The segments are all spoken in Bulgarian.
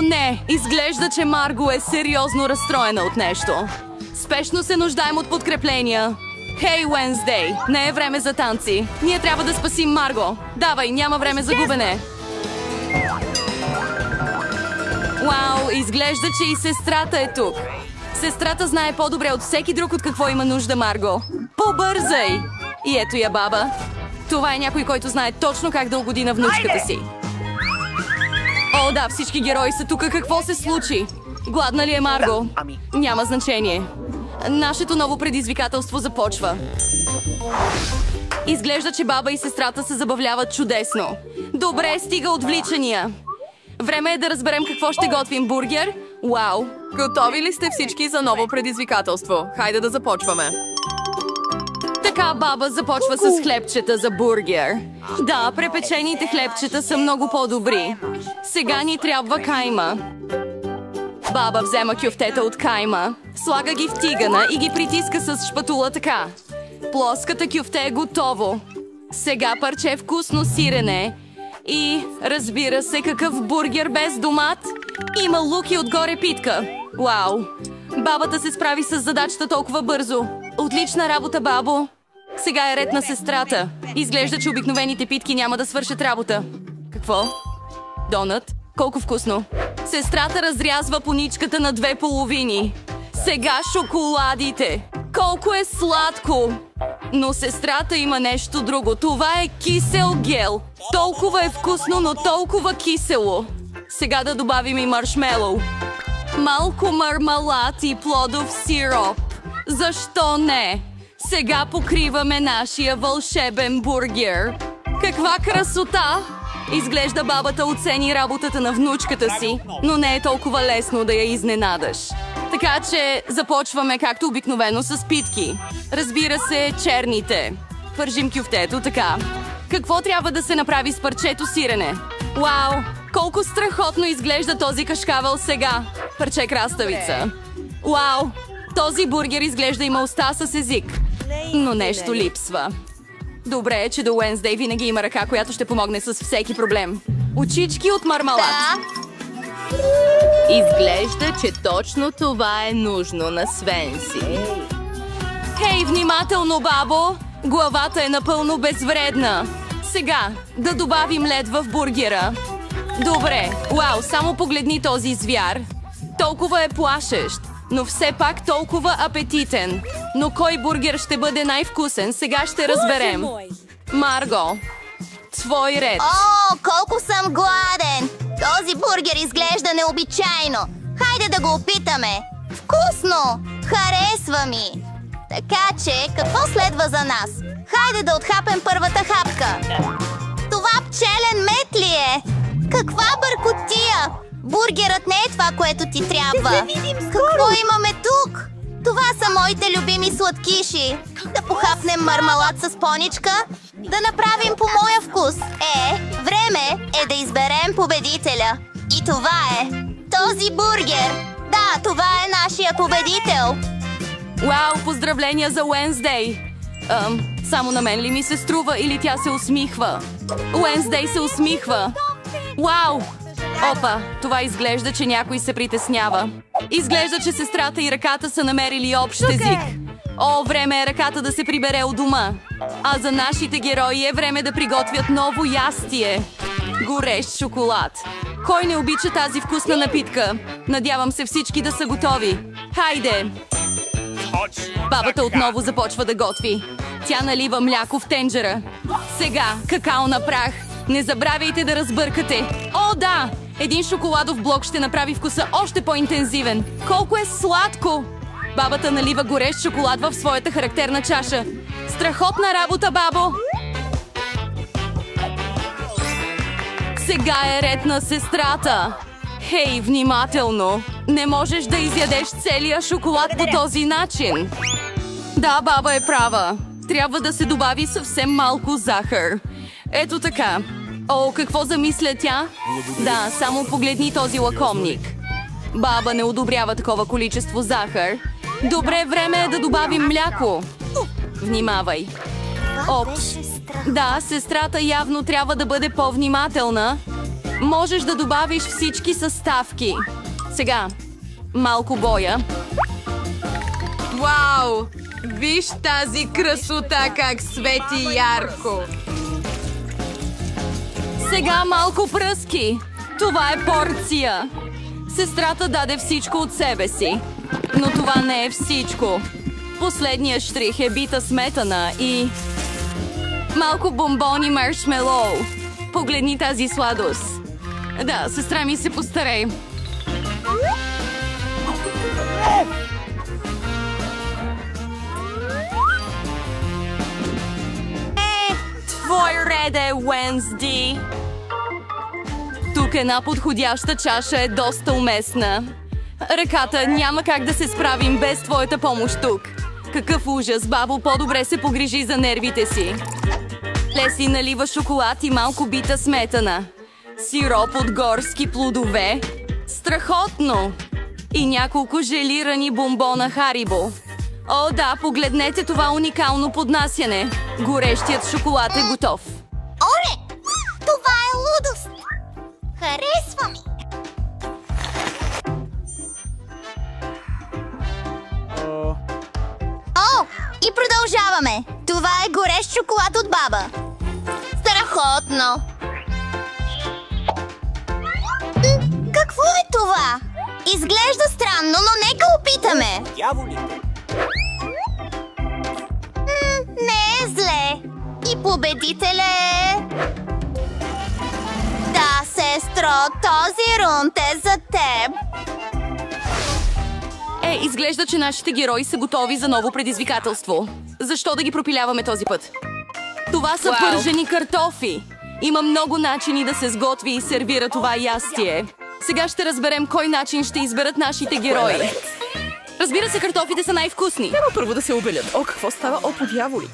не! Изглежда, че Марго е сериозно разстроена от нещо. Спешно се нуждаем от подкрепления. Хей, Уенсдей! Не е време за танци. Ние трябва да спасим Марго. Давай, няма време за губене. Вау, изглежда, че и сестрата е тук. Сестрата знае по-добре от всеки друг от какво има нужда Марго. Побързай! И ето я, баба. Това е някой, който знае точно как да угоди на внучката си. О, да, всички герои са тук. Какво се случи? Гладна ли е Марго? Няма значение. Нашето ново предизвикателство започва. Изглежда, че баба и сестрата се забавляват чудесно. Добре, стига отвличания. Време е да разберем какво ще готвим. Бургер? Вау! Готови ли сте всички за ново предизвикателство? Хайде да започваме. Така, баба започва с хлебчета за бургер. Да, препечените хлебчета са много по-добри. Сега ни трябва кайма. Баба взема кюфтета от кайма, слага ги в тигана и ги притиска с шпатула така. Плоската кюфте е готово. Сега парче вкусно сирене. И, разбира се, какъв бургер без домат. Има лук и отгоре питка. Вау! Бабата се справи с задачата толкова бързо. Отлична работа, бабо! Сега е ред на сестрата. Изглежда, че обикновените питки няма да свършат работа. Какво? Донът? Колко вкусно! Сестрата разрязва поничката на две половини. Сега шоколадите! Колко е сладко! Но сестрата има нещо друго. Това е кисел гел. Толкова е вкусно, но толкова кисело. Сега да добавим и маршмелоу. Малко мармалад и плодов сироп. Защо не? Сега покриваме нашия вълшебен бургер. Каква красота! Изглежда бабата оцени работата на внучката си, но не е толкова лесно да я изненадаш. Така че започваме както обикновено с питки. Разбира се, черните. Пържим кюфтето така. Какво трябва да се направи с парчето сирене? Вау! Колко страхотно изглежда този кашкавал сега. Парче краставица. Вау! Този бургер изглежда има уста с език. Но нещо липсва. Добре е, че до Уенсдей винаги има ръка, която ще помогне с всеки проблем. Очички от мармалад. Изглежда, че точно това е нужно на Свенси. Хей, внимателно, бабо! Главата е напълно безвредна. Сега да добавим лед в бургера. Добре, вау, само погледни този звяр. Толкова е плашещ, но все пак толкова апетитен. Но кой бургер ще бъде най-вкусен, сега ще разберем. Марго, твой ред. О, колко съм гладен! Този бургер изглежда необичайно. Хайде да го опитаме. Вкусно! Харесва ми! Така че, какво следва за нас? Хайде да отхапем първата хапка. Това пчелен мед ли е? Каква бъркотия! Бургерът не е това, което ти трябва. Какво имаме тук? Това са моите любими сладкиши. Да похапнем мармалад с поничка? Да направим по моя вкус. Време е да изберем победителя. И това е този бургер. Да, това е нашия победител. Вау, поздравления за Уенсдей. Само на мен ли ми се струва или тя се усмихва? Уенсдей се усмихва. Вау! Опа, това изглежда, че някой се притеснява. Изглежда, че сестрата и ръката са намерили общ език. О, време е ръката да се прибере от дома. А за нашите герои е време да приготвят ново ястие. Горещ шоколад. Кой не обича тази вкусна напитка? Надявам се всички да са готови. Хайде! Бабата отново започва да готви. Тя налива мляко в тенджера. Сега какао на прах. Не забравяйте да разбъркате. О, да! Един шоколадов блок ще направи вкуса още по-интензивен. Колко е сладко! Бабата налива горещ шоколад в своята характерна чаша. Страхотна работа, бабо! Сега е ред на сестрата. Хей, внимателно! Не можеш да изядеш целия шоколад по този начин. Да, баба е права. Трябва да се добави съвсем малко захар. Ето така. О, какво замисля тя? Да, само погледни този лакомник. Баба не одобрява такова количество захар. Добре, време е да добавим мляко. Внимавай. Опс. Да, сестрата явно трябва да бъде по-внимателна. Можеш да добавиш всички съставки. Сега, малко боя. Вау! Виж тази красота как свети ярко! Сега малко пръски. Това е порция. Сестрата даде всичко от себе си. Но това не е всичко. Последният штрих е бита сметана и... малко бомбони маршмелоу. Погледни тази сладост. Да, сестра ми се постарай. Твой ред е, Уенсди. Тук една подходяща чаша е доста уместна. Ръката, няма как да се справим без твоята помощ тук. Какъв ужас, бабо, по-добре се погрижи за нервите си. Лесли налива шоколад и малко бита сметана. Сироп от горски плодове. Страхотно! И няколко желирани бомбона Харибо. О, да, погледнете това уникално поднасяне. Горещият шоколад е готов. Оре! Това е лудост! Харесва ми! О! И продължаваме! Това е горещ шоколад от баба. Страхотно! Какво е това? Изглежда странно, но нека опитаме. Не е зле. И победителя е... Да, сестро, този рунт е за теб. Изглежда, че нашите герои са готови за ново предизвикателство. Защо да ги пропиляваме този път? Това са пържени картофи. Има много начини да се сготви и сервира това ястие. Сега ще разберем кой начин ще изберат нашите герои. Разбира се, картофите са най-вкусни. Трябва първо да се обелят. О, какво става? О, по дяволи!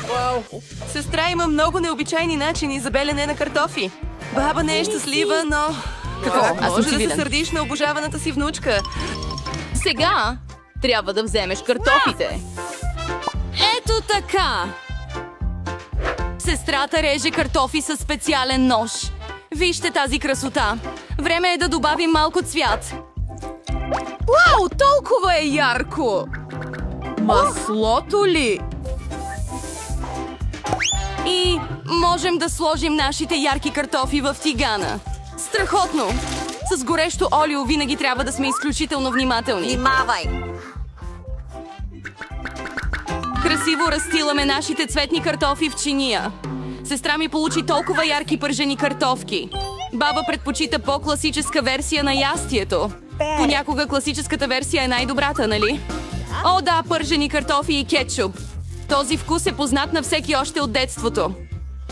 Вау! Сестра има много необичайни начини за белене на картофи. Баба не е щастлива, но... Какво? Аз Може съм да се цивилен. сърдиш на обожаваната си внучка. Сега трябва да вземеш картофите. Ето така! Сестрата реже картофи със специален нож. Вижте тази красота. Време е да добавим малко цвят. Вау, толкова е ярко! Маслото ли? И можем да сложим нашите ярки картофи в тигана. Страхотно! С горещо олио винаги трябва да сме изключително внимателни. Внимавай! Красиво разстиламе нашите цветни картофи в чиния. Сестра ми получи толкова ярки пържени картофки. Баба предпочита по-класическа версия на ястието. Понякога класическата версия е най-добрата, нали? О, да, пържени картофи и кетчуп. Този вкус е познат на всеки още от детството.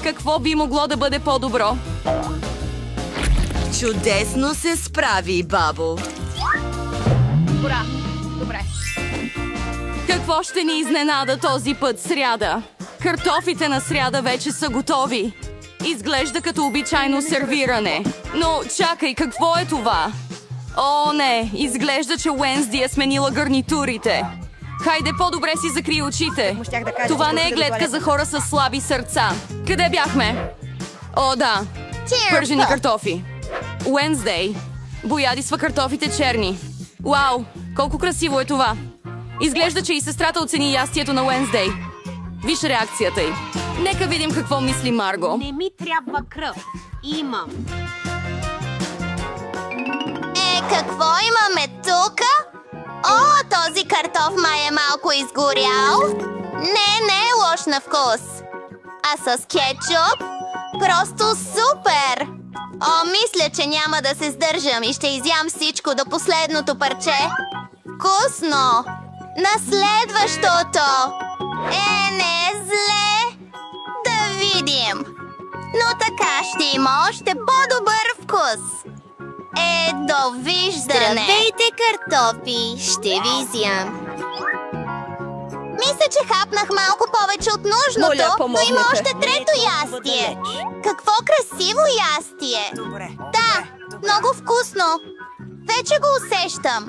Какво би могло да бъде по-добро? Чудесно се справи, бабо. Ура! Добре. Какво ще ни изненада този път сряда? Картофите на сряда вече са готови. Изглежда като обичайно сервиране. Но чакай, какво е това? О, не! Изглежда, че Уенсди е сменила гарнитурите. Хайде, по-добре си закри очите. Това не е гледка за хора с слаби сърца. Къде бяхме? О, да. Пържени картофи. Уенсдей. Боядисва картофите черни. Вау, колко красиво е това. Изглежда, че и сестрата оцени ястието на Уенсдей. Виж реакцията й. Нека видим какво мисли Марго. Не ми трябва кръв. Имам. Какво имаме тук? О, този картоф май е малко изгорял. Не е лош на вкус. А с кетчуп? Просто супер! О, мисля, че няма да се сдържам и ще изям всичко до последното парче. Вкусно! На следващото! Не е зле! Да видим! Но така ще има още по-добър вкус. Довиждане! Здравейте, картофи! Ще ви изям. Мисля, че хапнах малко повече от нужното, но има още трето ястие. Какво красиво ястие! Да, много вкусно. Вече го усещам.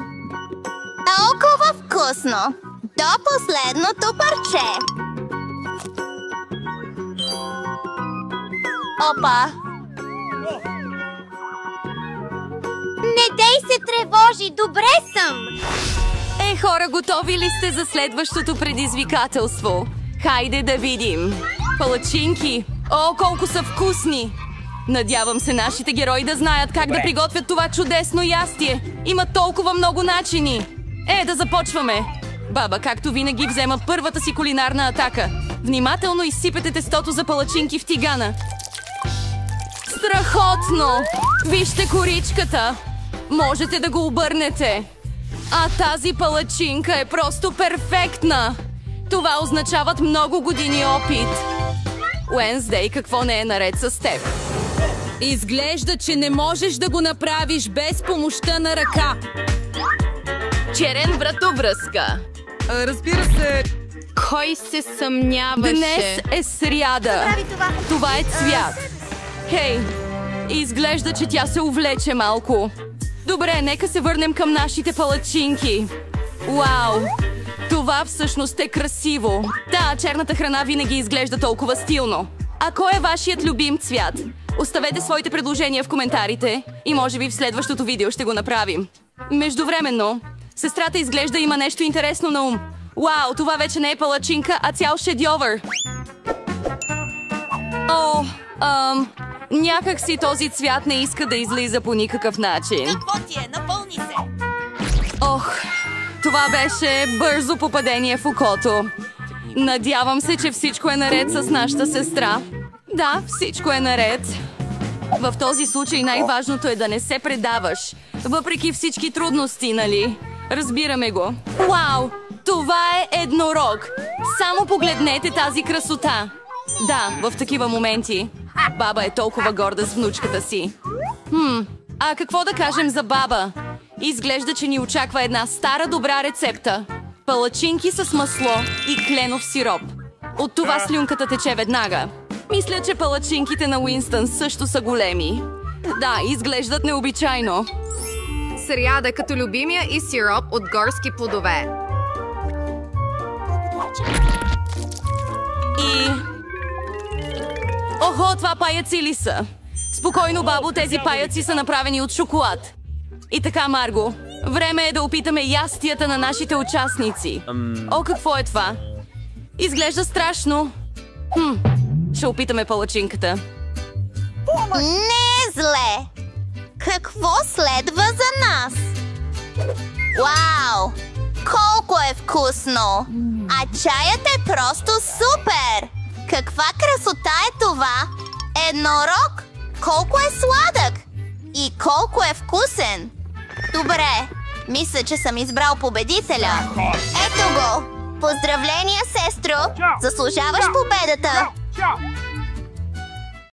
Толкова вкусно. До последното парче. Опа! Не дей се тревожи, добре съм! Хора, готови ли сте за следващото предизвикателство? Хайде да видим! Палачинки! О, колко са вкусни! Надявам се нашите герои да знаят как да приготвят това чудесно ястие. Има толкова много начини. Да започваме! Баба, както винаги, взема първата си кулинарна атака. Внимателно изсипете тестото за палачинки в тигана. Страхотно! Вижте коричката! Можете да го обърнете. А тази палачинка е просто перфектна! Това означават много години опит. Уенсдей, какво не е наред с теб? Изглежда, че не можеш да го направиш без помощта на ръка. Черен вратовръзка. Разбира се. Кой се съмняваше? Днес е сряда. Това е Цвят. Хей, изглежда, че тя се увлече малко. Добре, нека се върнем към нашите палачинки. Вау! Това всъщност е красиво. Да, черната храна винаги изглежда толкова стилно. А кой е вашият любим цвят? Оставете своите предложения в коментарите и може би в следващото видео ще го направим. Междувременно, сестрата изглежда има нещо интересно на ум. Вау, това вече не е палачинка, а цял шедьовър. Някак си този цвят не иска да излиза по никакъв начин. Какво ти е? Напълни се! Ох, това беше бързо попадение в окото. Надявам се, че всичко е наред с нашата сестра. Да, всичко е наред. В този случай най-важното е да не се предаваш. Въпреки всички трудности, нали? Разбираме го. Вау! Това е еднорог! Само погледнете тази красота! Да, в такива моменти. Баба е толкова горда с внучката си. А какво да кажем за баба? Изглежда, че ни очаква една стара добра рецепта. Палачинки с масло и кленов сироп. От това слюнката тече веднага. Мисля, че палачинките на Уинстън също са големи. Да, изглеждат необичайно. Сряда като любимия и сироп от горски плодове. Охо, това паяци ли са? Спокойно, бабо, тези паяци са направени от шоколад. И така, Марго, време е да опитаме ястията на нашите участници. О, какво е това? Изглежда страшно. Ще опитаме палачинката. Не е зле! Какво следва за нас? Вау! Колко е вкусно! А чаят е просто супер! Каква красота е това? Еднорог? Колко е сладък! И колко е вкусен! Добре, мисля, че съм избрал победителя. Ето го! Поздравления, сестро! Заслужаваш победата!